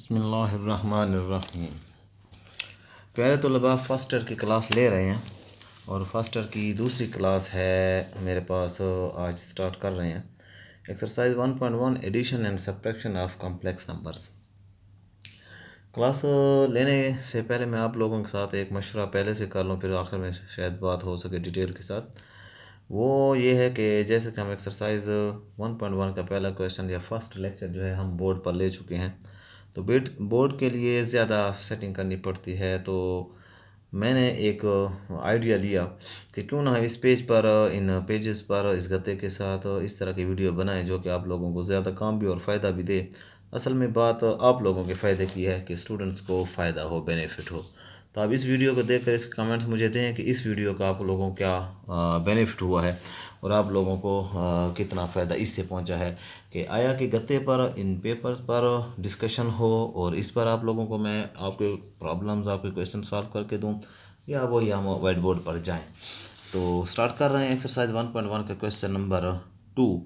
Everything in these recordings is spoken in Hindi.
बिस्मिल्लाहिर्रहमानिर्रहीम। प्यारे तलबा, फ़र्स्ट ईयर की क्लास ले रहे हैं और फर्स्ट ईयर की दूसरी क्लास है मेरे पास। आज स्टार्ट कर रहे हैं exercise 1.1 addition and subtraction of complex numbers. Class लेने से पहले मैं आप लोगों के साथ एक मशवरा पहले से कर लूँ, फिर आखिर में शायद बात हो सके डिटेल के साथ। वो ये है कि जैसे कि हम एक्सरसाइज 1.1 का पहला क्वेश्चन या फर्स्ट लेक्चर जो है हम बोर्ड पर ले चुके हैं, तो बोर्ड के लिए ज़्यादा सेटिंग करनी पड़ती है। तो मैंने एक आइडिया लिया कि क्यों ना इस पेज पर, इन पेजेस पर इस गत्ते के साथ इस तरह की वीडियो बनाएं जो कि आप लोगों को ज़्यादा काम भी और फ़ायदा भी दे। असल में बात आप लोगों के फ़ायदे की है कि स्टूडेंट्स को फ़ायदा हो, बेनिफिट हो। तो आप इस वीडियो को देखकर इसके कमेंट्स मुझे दें कि इस वीडियो का आप लोगों को क्या बेनिफिट हुआ है और आप लोगों को कितना फ़ायदा इससे पहुंचा है। कि आया कि गत्ते पर इन पेपर्स पर डिस्कशन हो और इस पर आप लोगों को मैं आपके प्रॉब्लम्स, आपके क्वेश्चन सॉल्व करके दूं, या वही हम वाइट बोर्ड पर जाएं। तो स्टार्ट कर रहे हैं एक्सरसाइज 1.1 का क्वेश्चन नंबर 2,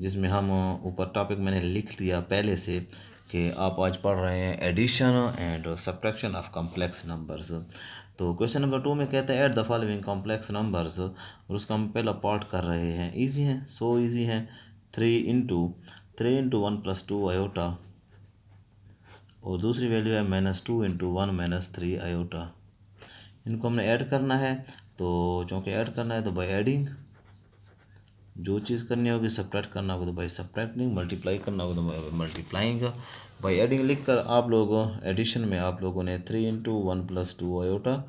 जिसमें हम ऊपर टॉपिक मैंने लिख दिया पहले से कि आप आज पढ़ रहे हैं addition and subtraction of complex numbers. तो क्वेश्चन नंबर 2 में कहते हैं add the following complex numbers, और उसका हम पहला पार्ट कर रहे हैं। इजी है, सो इजी है। 3 इंटू 1 + 2 आयोटा, और दूसरी वैल्यू है -2 इंटू 1 - 3 आयोटा। इनको हमने ऐड करना है, तो चूँकि ऐड करना है तो बाई एडिंग, जो चीज़ करनी होगी सब्ट्रैक्ट करना होगा तो बाई सब्ट्रैक्टिंग, मल्टीप्लाई करना होगा तो बाई मल्टीप्लाइंग। बाई एडिंग लिख कर आप लोग एडिशन में आप लोगों ने 3 इंटू 1 + 2 आयोटा,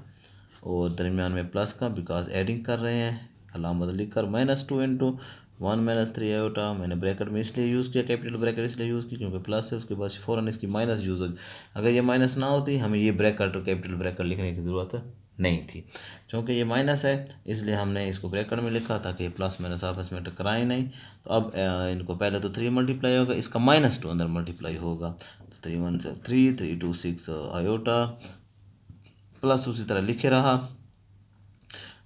और दरमियान में प्लस का बिकॉज एडिंग कर रहे हैं, अलामत लिख कर -2 इंटू 1 - 3 आयोटा। मैंने ब्रैकेट में इसलिए यूज़ किया, कैपिटल ब्रैकेट इसलिए यूज़ की क्योंकि प्लस है, उसके बाद फ़ौरन इसकी माइनस यूज़ हो। अगर ये माइनस ना होती हमें ये ब्रैकेट और कैपिटल ब्रैकेट लिखने की ज़रूरत नहीं थी। क्योंकि ये माइनस है इसलिए हमने इसको ब्रैकेट में लिखा ताकि प्लस माइनस आपस में टकराए नहीं। तो अब इनको पहले तो 3 मल्टीप्लाई होगा, इसका -2 अंदर मल्टीप्लाई होगा, तो 3 1 से 3, 3 2 6 आयोटा, प्लस उसी तरह लिखे रहा,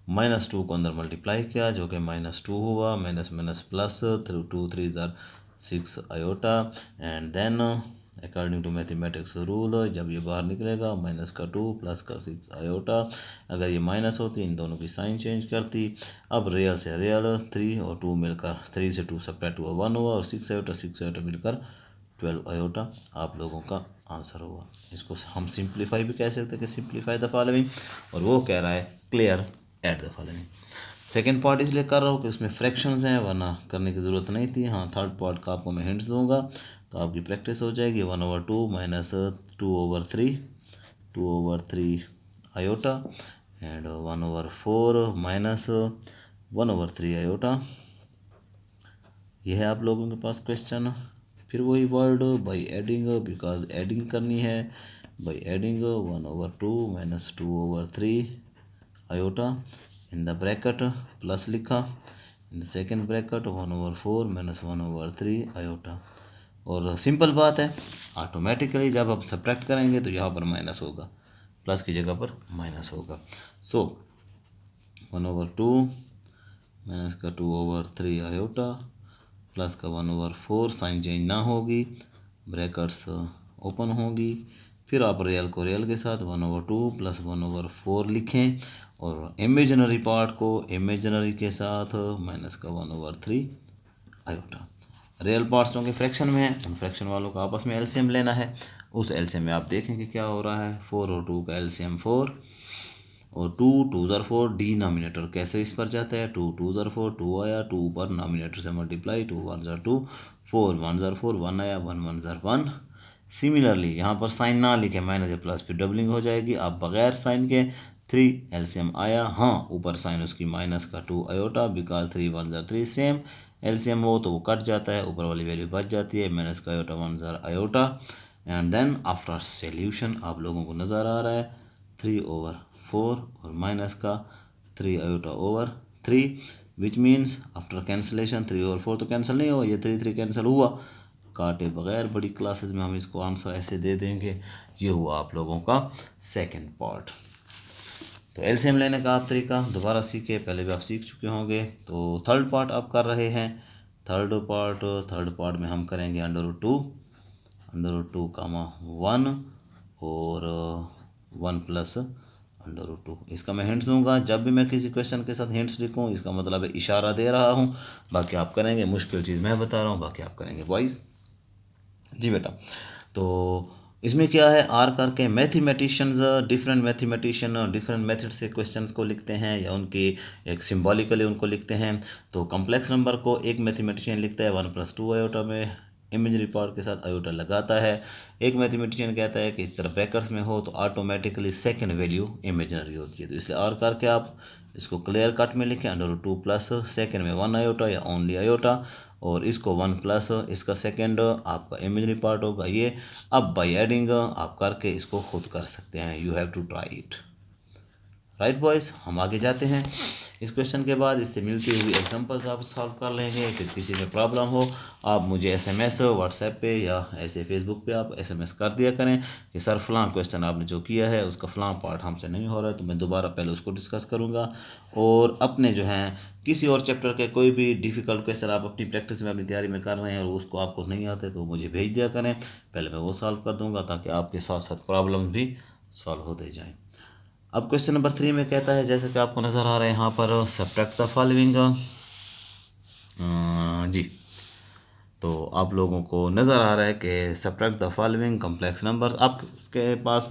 -2 को अंदर मल्टीप्लाई किया जो कि -2 हुआ, माइनस माइनस प्लस, 2 3 ज़ार 6 iota. And then according to mathematics rule जब ये बाहर निकलेगा -2 +6 आयोटा। अगर ये माइनस होती इन दोनों की साइन चेंज करती। अब रियल से रियल 3 और 2 मिलकर 3 से 2 सब्ट्रैक्ट हुआ 1 हुआ, और 6 आयोटा मिलकर 12 आयोटा आप लोगों का आंसर हुआ। इसको हम सिंप्लीफाई भी कह सकते हैं कि सिंप्लीफाई द फॉलोइंग, और वो कह रहा है clear add the following. Second part इसलिए कर रहा हूँ कि उसमें फ्रैक्शंस हैं, वरना करने की ज़रूरत नहीं थी। हाँ, थर्ड पार्ट का आपको मैं हिंट्स दूंगा तो आपकी प्रैक्टिस हो जाएगी। 1/2 - 2/3 2/3 आयोटा, एंड 1/4 - 1/3 आयोटा। यह है आप लोगों के पास क्वेश्चन। फिर वही word by adding, because adding करनी है। By adding 1/2 - 2/3 iota, in the bracket plus लिखा, in the second bracket 1/4 - 1/3 iota. और सिंपल बात है, ऑटोमेटिकली जब आप सब्ट्रैक्ट करेंगे तो यहाँ पर माइनस होगा, प्लस की जगह पर माइनस होगा। सो 1/2 माइनस का 2/3 आयोटा, प्लस का 1/4, साइन चेंज ना होगी, ब्रैकेट्स ओपन होगी। फिर आप रियल को रियल के साथ 1/2 + 1/4 लिखें, और इमेजिनरी पार्ट को इमेजिनरी के साथ माइनस का 1/3 आयोटा। रियल पार्ट्स जो कि फ्रैक्शन में है, उन फ्रैक्शन वालों का आपस में एलसीएम लेना है। उस एलसीएम में आप देखेंगे क्या हो रहा है। 4 और 2 का एलसीएम 4, और 2 2 ज़ार 4, डिनोमिनेटर कैसे इस पर जाता है, 2 2 ज़ार 4 2 आया, 2 पर नोमिनेटर से मल्टीप्लाई, 2 1 ज़ार 2, 4 1 ज़ार 4 1 आया, 1 1 ज़ार 1। सिमिलरली यहाँ पर साइन ना लिखे, माइनस या प्लस, फिर डबलिंग हो जाएगी। आप बगैर साइन के 3 एलसीएम आया, हाँ ऊपर साइन उसकी माइनस का 2 आयोटा, बिकॉज 3 1 ज़ार 3 सेम एलसीएम हो तो वो कट जाता है, ऊपर वाली वैल्यू बच जाती है, माइनस का आयोटा 1 ज़ार iota. And then after solution आप लोगों को नज़र आ रहा है 3/4 और माइनस का 3 iota over 3, which means after cancellation 3/4 तो कैंसिल नहीं हुआ, ये 3 3 कैंसिल हुआ काटे बगैर। बड़ी क्लासेस में हम इसको आंसर ऐसे दे देंगे। ये हुआ आप लोगों का सेकंड पार्ट। तो एलसीएम लेने का आप तरीका दोबारा सीखे, पहले भी आप सीख चुके होंगे। तो थर्ड पार्ट आप कर रहे हैं। थर्ड पार्ट में हम करेंगे √2 √2 कामा 1 और 1 प्लस √2। इसका मैं हिंट्स दूंगा, जब भी मैं किसी क्वेश्चन के साथ हिंट्स लिखूं इसका मतलब है इशारा दे रहा हूं, बाकी आप करेंगे। मुश्किल चीज़ मैं बता रहा हूं, बाकी आप करेंगे बॉयज़। जी बेटा, तो इसमें क्या है, आर करके mathematicians different mathematician different method से क्वेश्चंस को लिखते हैं या उनकी एक सिंबॉलिकली उनको लिखते हैं। तो कॉम्प्लेक्स नंबर को एक मैथमेटिशियन लिखता है 1+2 आयोटा में, इमेजरी पार्ट के साथ आयोटा लगाता है। एक मैथमेटिशियन कहता है कि इस तरह ब्रैकेट्स में हो तो ऑटोमेटिकली सेकंड वैल्यू इमेजनरी होती है। तो इसलिए आर करके आप इसको क्लियर कट में लिखें √2 प्लस सेकेंड में 1 आयोटा या ओनली आयोटा, और इसको 1 प्लस इसका सेकेंड आपका इमेजरी पार्ट होगा ये। अब बाय एडिंग आप करके इसको खुद कर सकते हैं, you have to try it. Right boys, हम आगे जाते हैं। इस क्वेश्चन के बाद इससे मिलती हुई एग्जांपल्स आप सॉल्व कर लेंगे। फिर किसी में प्रॉब्लम हो आप मुझे एसएमएस व्हाट्सएप पे या ऐसे फेसबुक पे आप एसएमएस कर दिया करें कि सर फ़लाँ क्वेश्चन आपने जो किया है उसका फ़लाँ पार्ट हमसे नहीं हो रहा है, तो मैं दोबारा पहले उसको डिस्कस करूँगा। और अपने जो हैं किसी और चैप्टर के कोई भी डिफ़िकल्ट क्वेश्चन आप अपनी प्रैक्टिस में अपनी तैयारी में कर रहे हैं और उसको आपको नहीं आते तो मुझे भेज दिया करें, पहले मैं वो सॉल्व कर दूँगा ताकि आपके साथ साथ प्रॉब्लम भी सॉल्व होते जाएँ। अब क्वेश्चन नंबर 3 में कहता है, जैसे कि आपको नज़र आ रहा है यहाँ पर, सब्ट्रैक्ट द फॉलोइंग। जी, तो आप लोगों को नज़र आ रहा है कि subtract the following complex number. आपके पास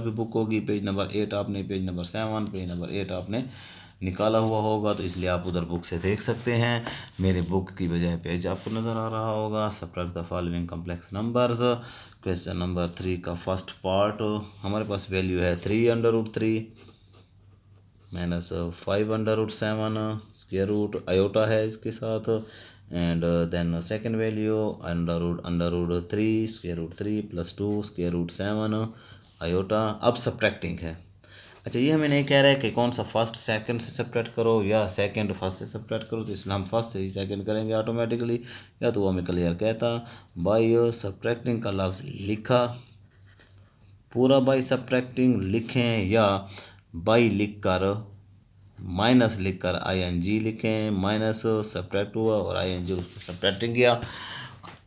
भी बुक होगी, पेज नंबर 8 आपने, पेज नंबर 7, पेज नंबर 8 आपने निकाला हुआ होगा, तो इसलिए आप उधर बुक से देख सकते हैं। मेरे बुक की बजाय पेज आपको नज़र आ रहा होगा। Subtract the following complex numbers, question number 3 का फर्स्ट पार्ट। हमारे पास वैल्यू है 3√3 माइनस 5√7 स्क्वायर रूट आयोटा है इसके साथ, and then second value √3 square root 3 plus 2 square root 7 iota. अब सब्ट्रैक्टिंग है। अच्छा, ये हमें नहीं कह रहा है कि कौन सा फर्स्ट सेकंड से सब्ट्रैक्ट करो या सेकंड फर्स्ट से सब्ट्रैक्ट करो, तो इसलिए हम फर्स्ट से ही सेकंड करेंगे ऑटोमेटिकली, या तो वो हमें क्लियर कहता बाय सब्ट्रैक्टिंग का लफ्ज़ लिखा, पूरा बाय सब्ट्रैक्टिंग लिखें या बाई लिख कर माइनस लिख कर ING लिखें, माइनस सब्ट्रैक्ट हुआ और ING उसको सब्ट्रैक्टिंग किया,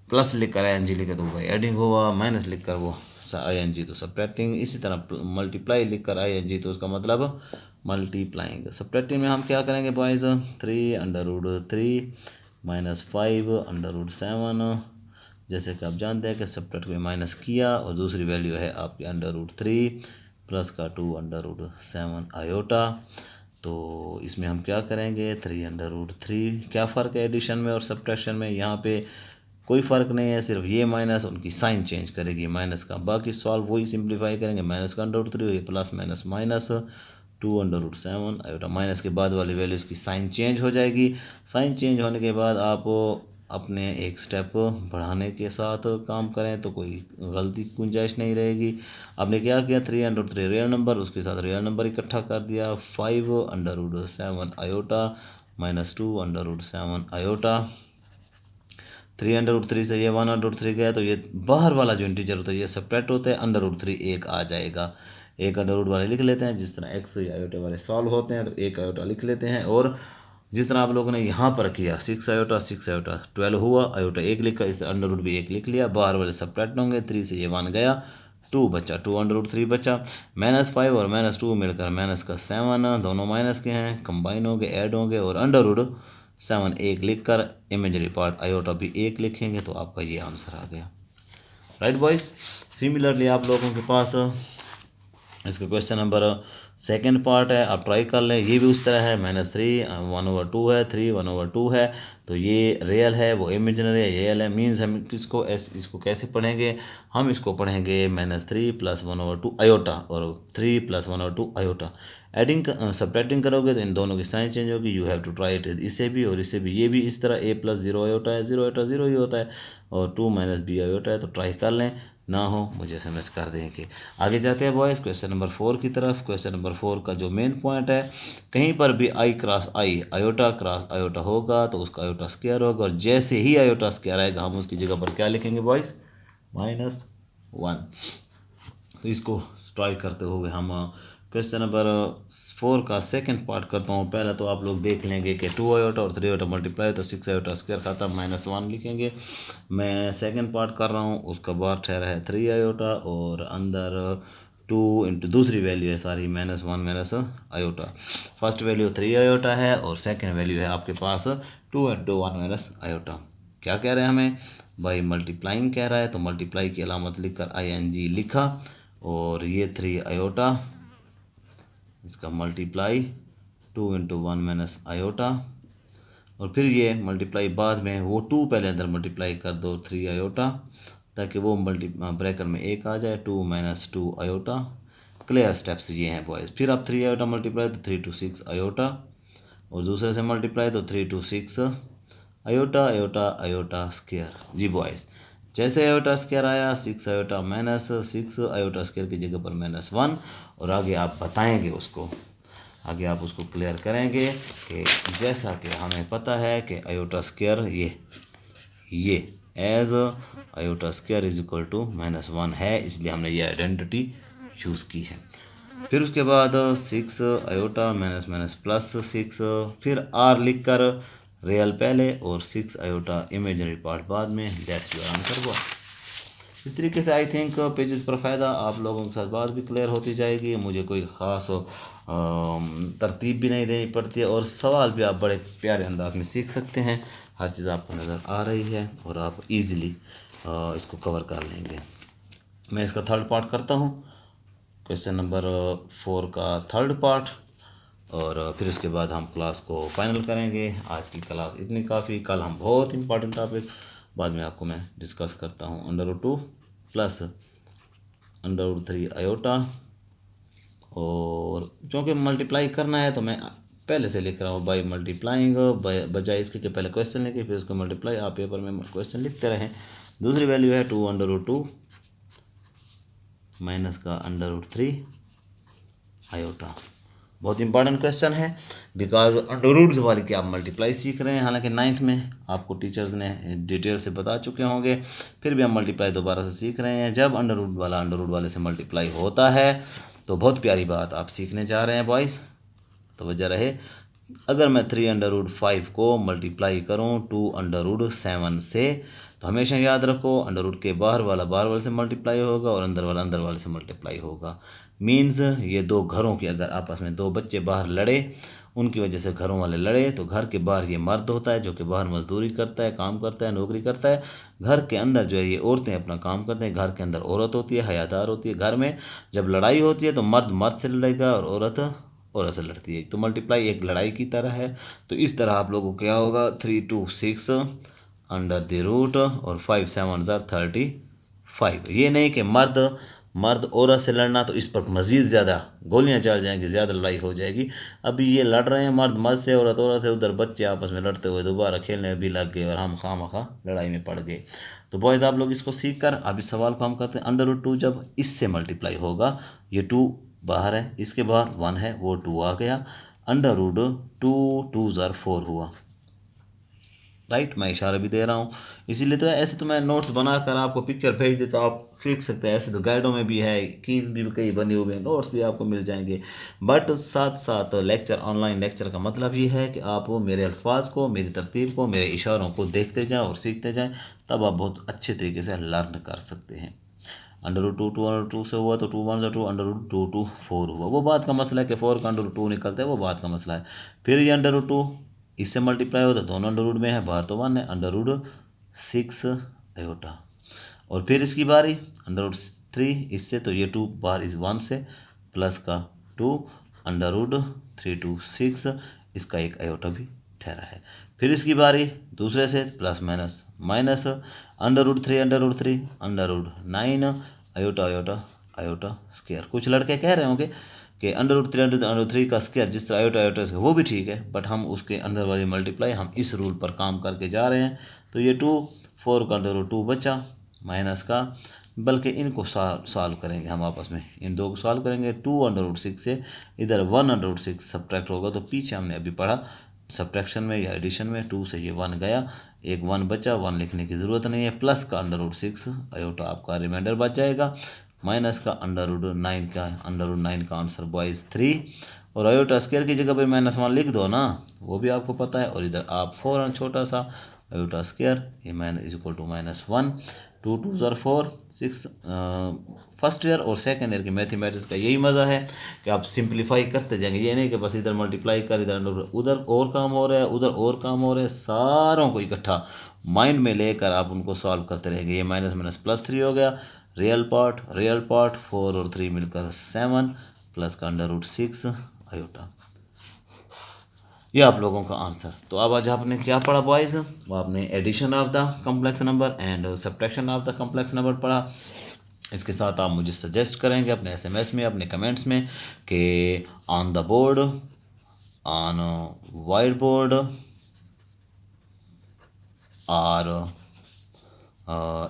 प्लस लिख कर ING लिखे तो वो एडिंग हुआ, माइनस लिख कर वो ING तो सब्ट्रैक्टिंग, इसी तरह मल्टीप्लाई लिख कर ING तो उसका मतलब मल्टीप्लाइंग। सब्ट्रैक्टिंग में हम क्या करेंगे बॉयज़, 3√3 माइनस 5√7, जैसे कि आप जानते हैं कि सब्ट्रैक्ट में माइनस किया और दूसरी वैल्यू है आपकी √3 प्लस का 2√7 आयोटा। तो इसमें हम क्या करेंगे, 3√3, क्या फ़र्क है एडिशन में और सब्ट्रैक्शन में, यहाँ पे कोई फ़र्क नहीं है, सिर्फ ये माइनस उनकी साइन चेंज करेगी माइनस का, बाकी सॉल्व वही सिंप्लीफाई करेंगे, माइनस का √3 ये plus minus minus 2√7 iota, minus के बाद वाली वैल्यू इसकी साइन चेंज हो जाएगी। साइन चेंज होने के बाद आप अपने एक स्टेप बढ़ाने के साथ काम करें तो कोई गलती गुंजाइश नहीं रहेगी। आपने क्या किया, 3√3 रियल नंबर, उसके साथ रियल नंबर इकट्ठा कर दिया, 5√7 आयोटा माइनस 2√7 आयोटा। 3√3 से ये 1√3 गया, तो ये बाहर वाला जो इंटीजर होता है ये सब्ट्रैक्ट होता है, √3 एक आ जाएगा। एक अंडर रूट वाले लिख लेते हैं, जिस तरह एक्स या आयोटा वाले सॉल्व होते हैं तो एक आयोटा लिख लेते हैं। और जिस तरह आप लोगों ने यहाँ पर किया 6 आयोटा 12 हुआ, आयोटा एक लिखा, इस अंडर रूट भी एक लिख लिया, बाहर वाले सब्ट्रैक्ट होंगे, 3 से ये 1 गया, 2 बचा, 2√3 बचा, -5 और -2 मिलकर माइनस का 7, दोनों माइनस के हैं, कंबाइन होंगे, ऐड होंगे और √7 एक लिख कर इमेजरी पार्ट आयोटा भी एक लिखेंगे, तो आपका ये आंसर आ गया। राइट बॉयज़, सिमिलरली आप लोगों के पास इसका क्वेश्चन नंबर सेकेंड पार्ट है, आप ट्राई कर लें, ये भी उस तरह है, -3 1/2 है, 3 1/2 है, तो ये रियल है वो इमेजिनरी है, रियल है, मीन्स हम इसको कैसे पढ़ेंगे, हम इसको पढ़ेंगे -3 + 1/2 आयोटा और 3 + 1/2 आयोटा। एडिंग सब्ट्रैक्टिंग करोगे तो इन दोनों की साइन चेंज होगी, you have to try it, इसे भी और इसे भी, ये भी इस तरह a + 0 आयोटा है, 0 आयोटा 0 ही होता है, और 2 - b आयोटा है, तो ट्राई कर लें, ना हो मुझे SMS कर देंगे। आगे जाते हैं बॉयज़ क्वेश्चन नंबर 4 की तरफ। क्वेश्चन नंबर 4 का जो मेन पॉइंट है, कहीं पर भी I cross I iota cross iota होगा तो उसका आयोटा स्क्वायर होगा, और जैसे ही आयोटा स्क्वायर आएगा हम उसकी जगह पर क्या लिखेंगे बॉयज़, -1। तो इसको ट्राई करते हुए हम क्वेश्चन नंबर 4 का सेकंड पार्ट करता हूँ। पहले तो आप लोग देख लेंगे कि 2 आयोटा और 3 आयोटा मल्टीप्लाई तो 6 आयोटा स्क्वायर खाता -1 लिखेंगे। मैं सेकंड पार्ट कर रहा हूँ, उसका बाद ठहरा है 3 आयोटा और अंदर 2 इंटू दूसरी वैल्यू है सारी -1 आयोटा। फर्स्ट वैल्यू 3 आयोटा है और सेकेंड वैल्यू है आपके पास 2 इंटू 1 आयोटा। क्या कह रहे हैं हमें भाई, मल्टीप्लाइंग कह रहा है तो मल्टीप्लाई की अलामत लिखकर ING लिखा और ये 3 आयोटा, इसका मल्टीप्लाई 2 इंटू 1 आयोटा और फिर ये मल्टीप्लाई बाद में वो 2 पहले अंदर मल्टीप्लाई कर दो 3 आयोटा ताकि वो ब्रैकेट में 1 आ जाए 2 - 2 आयोटा। क्लियर स्टेप्स ये हैं बॉयज़। फिर आप 3 आयोटा मल्टीप्लाई तो 3 to 6 आयोटा और दूसरे से मल्टीप्लाई तो 3 to 6 iota iota iota square. जी बॉयज़, जैसे आयोटा स्क्वायर आया 6 आयोटा -6 आयोटा स्क्वायर की जगह पर -1 और आगे आप बताएंगे उसको, आगे आप उसको क्लियर करेंगे कि जैसा कि हमें पता है कि आयोटा स्क्वायर ये as iota square is equal to -1 है, इसलिए हमने ये आइडेंटिटी चूज़ की है। फिर उसके बाद 6 आयोटा +++6 फिर R लिख कर रियल पहले और 6 आयोटा इमेजिनरी पार्ट बाद में। दैट्स योर आंसर हुआ। इस तरीके से आई थिंक पेजेस पर फ़ायदा आप लोगों के साथ बात भी क्लियर होती जाएगी। मुझे कोई ख़ास तरतीब भी नहीं देनी पड़ती है और सवाल भी आप बड़े प्यारे अंदाज में सीख सकते हैं। हर चीज़ आपको नज़र आ रही है और आप इजीली इसको कवर कर लेंगे। मैं इसका थर्ड पार्ट करता हूँ, क्वेश्चन नंबर 4 का थर्ड पार्ट, और फिर उसके बाद हम क्लास को फाइनल करेंगे। आज की क्लास इतनी काफ़ी, कल हम बहुत इंपॉर्टेंट टॉपिक बाद में आपको मैं डिस्कस करता हूँ। √2 प्लस √3 आयोटा, और चूँकि मल्टीप्लाई करना है तो मैं पहले से लिख रहा हूँ बाई मल्टीप्लाइंग, बजाय इसके कि पहले क्वेश्चन लिखे फिर उसको मल्टीप्लाई। आप पेपर में क्वेश्चन लिखते रहें। दूसरी वैल्यू है 2 √2 माइनस का √3 आयोटा। बहुत इंपॉर्टेंट क्वेश्चन है बिकॉज अंडर वाली की आप मल्टीप्लाई सीख रहे हैं। हालांकि 9th में आपको टीचर्स ने डिटेल से बता चुके होंगे, फिर भी हम मल्टीप्लाई दोबारा से सीख रहे हैं। जब अंडर रूट वाले से मल्टीप्लाई होता है तो बहुत प्यारी बात आप सीखने जा रहे हैं बॉयज़, तो वजह रहे। अगर मैं 3 √5 को मल्टीप्लाई करूँ 2 √7 से, तो हमेशा याद रखो अंडर के बाहर वाले से मल्टीप्लाई होगा और अंदर वाले से मल्टीप्लाई होगा। मीन्स ये दो घरों के, अगर आपस में दो बच्चे बाहर लड़े, उनकी वजह से घरों वाले लड़े, तो घर के बाहर ये मर्द होता है जो कि बाहर मजदूरी करता है, काम करता है, नौकरी करता है। घर के अंदर जो है ये औरतें अपना काम करते हैं। घर के अंदर औरत होती है, हयादार होती है। घर में जब लड़ाई होती है तो मर्द से लड़ेगा और औरत से लड़ती है। तो मल्टीप्लाई एक लड़ाई की तरह है। तो इस तरह आप लोगों को क्या होगा 3 to 6 अंडर द रूट और 5 7 35। ये नहीं कि मर्द औरत से लड़ना तो इस पर मज़ीद ज़्यादा गोलियां चल जाएंगी, ज़्यादा लड़ाई हो जाएगी। अभी ये लड़ रहे हैं मर्द से, औरत से, उधर बच्चे आपस में लड़ते हुए दोबारा खेलने भी लग गए और हम खामखा लड़ाई में पड़ गए। तो बॉयज़ आप लोग इसको सीख कर अब इस सवाल को हम करते हैं। √2 जब इससे मल्टीप्लाई होगा, ये 2 बाहर है, इसके बाहर 1 है, वो 2 आ गया। √2 2 4 हुआ, राइट। मैं इशारा भी दे रहा हूँ इसीलिए तो ऐसे तो मैं नोट्स बनाकर आपको पिक्चर भेज देता हूँ, आप सीख सकते हैं। ऐसे तो गाइडों में भी है, कीज़ भी कई बने हुए हैं, नोट्स भी आपको मिल जाएंगे। बट साथ साथ लेक्चर, ऑनलाइन लेक्चर का मतलब ये है कि आप मेरे अल्फाज को, मेरी तरतीब को, मेरे इशारों को देखते जाएँ और सीखते जाएँ, तब आप बहुत अच्छे तरीके से लर्न कर सकते हैं। √2 2 से हुआ तो 2 1 2 √2 2 4 हुआ, वो बात का मसला है कि 4 का √2 निकलता है, वो बात का मसला है। फिर ये √2 इससे मल्टीप्लाई होता है, दोनों अंडर रूट में है, बाहर तो 1 है, √6 आयोटा। और फिर इसकी बारी √3 इससे, तो ये 2 बाहर इस 1 से, प्लस का 2 √3 to 6 इसका एक आयोटा भी ठहरा है। फिर इसकी बारी दूसरे से, प्लस माइनस √3 √9 आयोटा स्क्वायर। कुछ लड़के कह रहे होंगे कि √3 का स्क्वायर जिस तरह आयोटा वो भी ठीक है, बट हम उसके अंदर वाली मल्टीप्लाई हम इस रूल पर काम करके जा रहे हैं। तो ये 2 4 का √2 बचा माइनस का, बल्कि इनको सॉल्व करेंगे हम आपस में, इन दो को सॉल्व करेंगे। 2 √6 से इधर 1 √6 सब्ट्रैक्ट होगा, तो पीछे हमने अभी पढ़ा सब्ट्रैक्शन में या एडिशन में, 2 से ये 1 गया, एक 1 बचा, 1 लिखने की ज़रूरत नहीं है, प्लस का √6 आयोटा आपका रिमाइंडर बच जाएगा। माइनस का √9 का, √9 का आंसर बॉयज़ 3। और आयोटा स्क्वायर की जगह पे -1 लिख दो ना, वो भी आपको पता है। और इधर आप फ़ौरन छोटा सा आयोटा स्क्वायर ये -1, 2 2 ज़ार 4 6। फर्स्ट ईयर और सेकंड ईयर की मैथमेटिक्स का यही मज़ा है कि आप सिंप्लीफाई करते जाएंगे। ये नहीं कि बस इधर मल्टीप्लाई कर, इधर उधर और काम हो रहा है, उधर और काम हो रहा है, सारों को इकट्ठा माइंड में लेकर आप उनको सॉल्व करते रहेंगे। ये -+3 हो गया, रियल पार्ट 4 और 3 मिलकर 7 प्लस का √6 आयोटा। ये आप लोगों का आंसर। तो अब आज आपने क्या पढ़ा बॉयज़? वो आपने addition of the complex number and subtraction of the complex number पढ़ा। इसके साथ आप मुझे सजेस्ट करेंगे अपने SMS में, अपने कमेंट्स में कि on the board, on white board और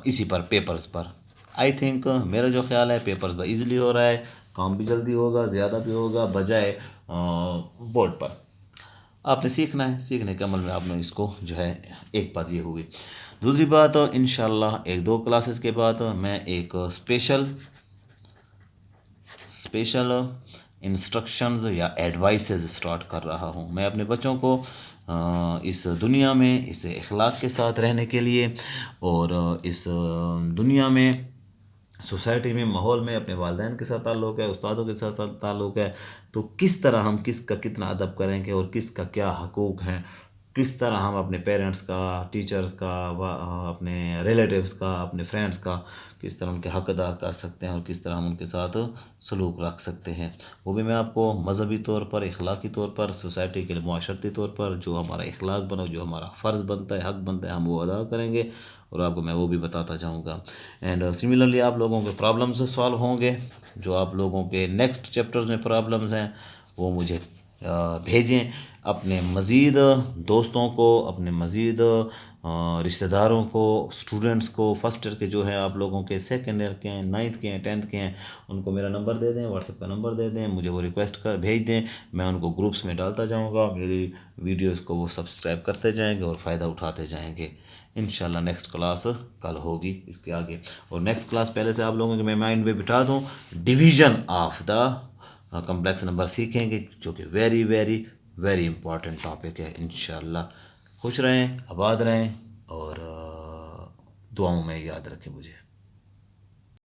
इसी पर पेपर्स पर। आई थिंक मेरा जो ख्याल है पेपर्स पर ईजिली हो रहा है, काम भी जल्दी होगा, ज़्यादा भी होगा बजाय बोर्ड पर। आपने सीखना है, सीखने के अमल में आपने इसको जो है, एक बात ये हुई। दूसरी बात इंशाल्लाह 1-2 क्लासेस के बाद मैं एक स्पेशल इंस्ट्रक्शंस या एडवाइसेस स्टार्ट कर रहा हूँ। मैं अपने बच्चों को इस दुनिया में इस इखलाक के साथ रहने के लिए और इस दुनिया में सोसाइटी में, माहौल में अपने वालिदैन के साथ ताल्लुक़ है, उस्तादों के साथ ताल्लुक़ है, तो किस तरह हम किसका कितना अदब करेंगे और किसका क्या हकूक़ हैं, किस तरह हम अपने पेरेंट्स का, टीचर्स का, अपने रिलेटिव्स का, अपने फ्रेंड्स का किस तरह उनके हक़ अदा कर सकते हैं और किस तरह हम उनके साथ सलूक रख सकते हैं, वो भी मैं आपको मज़हबी तौर पर, इखलाकी तौर पर, सोसाइटी के लिए मुआशरती तौर पर जो हमारा इखलाक बना, जो हमारा फ़र्ज़ बनता है, हक़ बनता है, हम वो अदा करेंगे और आपको मैं वो भी बताता जाऊँगा। एंड सिमिलरली आप लोगों के प्रॉब्लम्स सॉल्व होंगे। जो आप लोगों के नेक्स्ट चैप्टर्स में प्रॉब्लम्स हैं वो मुझे भेजें अपने मज़ीद दोस्तों को, अपने मज़ीद रिश्तेदारों को, स्टूडेंट्स को, फर्स्ट ईयर के जो है आप लोगों के, सेकेंड ईयर के हैं, 9th के हैं, 10th के हैं, उनको मेरा नंबर दे दें, व्हाट्सएप का नंबर दे दें, मुझे वो रिक्वेस्ट कर भेज दें, मैं उनको ग्रुप्स में डालता जाऊँगा। मेरी वीडियोज़ को वो सब्सक्राइब करते जाएँगे और फ़ायदा उठाते जाएँगे। इंशाल्लाह नेक्स्ट क्लास कल होगी इसके आगे। और नेक्स्ट क्लास पहले से आप लोगों के मैं माइंड में बिठा दूँ, division of the complex number सीखेंगे, जो कि very very very important topic है। इंशाल्लाह खुश रहें, आबाद रहें और दुआओं में याद रखें मुझे।